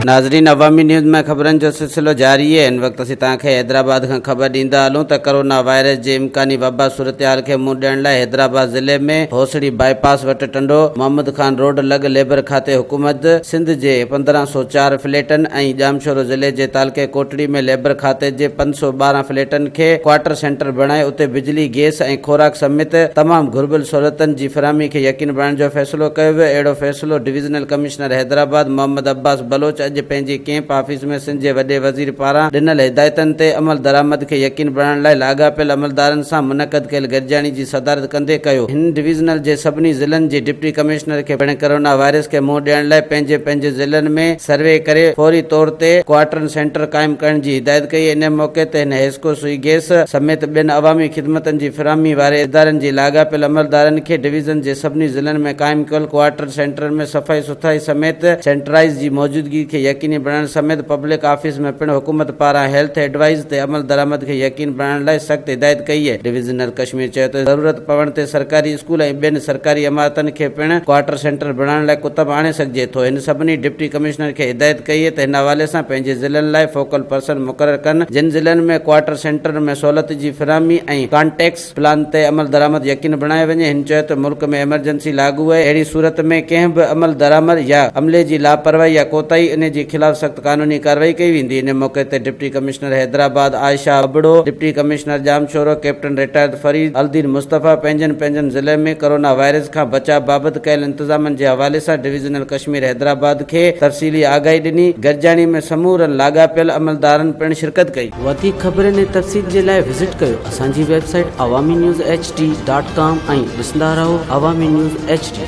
नाज़रीन, अवामी न्यूज़ में खबरन जो सिलसिलो जारी है। इन वक्त असीं तव्हांखे हैदराबाद खां ख़बर ॾींदा हलूं त कोरोना वायरस जे इम्कानी वबा सूरतहाल खे मुंहुं ॾियण लाइ हैदराबाद ज़िले में होसड़ी बाईपास वटि टंडो मोहम्मद खान रोड लॻ लेबर खाते हुकूमत सिंध जे 1504 फ्लैटनि ऐं जामशोरो ज़िले जे तालके कोटड़ी में लेबर खाते जे 512 फ्लैटनि खे क्वार्टर सेंटर बणाए उते बिजली गैस ऐं खोराक समेत तमाम घुर्बल सहूलियतनि जी फराहमी खे यकीन बणाइण जो फ़ैसिलो कयो वियो। अहिड़ो फ़ैसिलो डिविज़नल कमिश्नर हैदराबाद मोहम्मद अब्बास बलोच अॼु पंहिंजी कैंप ऑफिस में सिंध जे वॾे वज़ीर पारां ॾिनल हिदायतनि ते अमल दरामद खे यकीन बणाइण लाइ लाॻापियल अमलदारनि सां मुनक़द कयल गॾिजाणी जी सदारत कंदे कयो। हिन डिविज़नल जे सभिनी ज़िलनि जे डिप्टी कमिश्नर खे पिण कोरोना वायरस खे मुंहुं ॾियण लाइ पंहिंजे पंहिंजे ज़िलनि में सर्वे करे फौरी तौर ते क्वार्टर सेंटर क़ाइमु करण जी हिदायत कई। इन मौक़े ते हिन हेस्को सुई गैस समेत ॿियनि अवामी ख़िदमतनि जी फराहमी वारे इदारनि जी लाॻापियल अमलदारनि खे डिवीज़न जे सभिनी ज़िलनि में क़ाइमु कयल क्वार्टर सेंटर में सफ़ाई सुथराई समेत सैनिटाइज़ जी मौजूदगी खे यकीनी बणाइण समेत पब्लिक ऑफिस में पिण हुकूमत पारां हेल्थ एडवाइस ते अमल दरामद खे यकीन बणाइण लाइ सख़्त हिदायत कई आहे। डिविज़नल कश्मीर चयो त ज़रूरत पवण ते सरकारी स्कूल ऐं ॿियनि सरकारी इमारतनि खे पिण क्वार्टर सेंटर बणाइण लाइ कुतब आणे सघिजे थो। हिन सभिनी डिप्टी कमिश्नर खे हिदायत कई आहे त हिन हवाले सां पंहिंजे ज़िलनि लाइ फोकल पर्सन मुक़ररु कनि। जिन ज़िलनि में क्वार्टर सेंटर में सहूलियत जी फराहमी ऐं कॉन्टेक्ट्स प्लान ते अमल दरामद यकीन बणाए वञे। हिन चयो त मुल्क में एमरजेंसी लागू आहे। अहिड़ी सूरत में कंहिं बि अमल दरामद या अमले जी लापरवाही या कोताही इन जे ख़िलाफ़ सख़्त कानूनी कार्रवाई कई वेंदी। इन मौक़े ते deputy commissioner Hyderabad Ayesha Abro, deputy commissioner Jamshoro captain retired Farid Aldin Mustafa पंहिंजनि ज़िले में कोरोना वायरस खां बचाव बाबति कयल इंतज़ामनि जे हवाले सां डिविज़नल कश्मीर हैदराबाद खे तफ़सीली आगाही ॾिनी। गॾिजाणी में समूरनि लाॻापियल अमलदारनि पिण शिरकत कई। वधीक ख़बरनि ऐं तफ़सील जे लाइ विज़िट कयो असांजी वेबसाइट awamiNewsHD.com ऐं ॾिसंदा रहो अवामी न्यूज़ HD।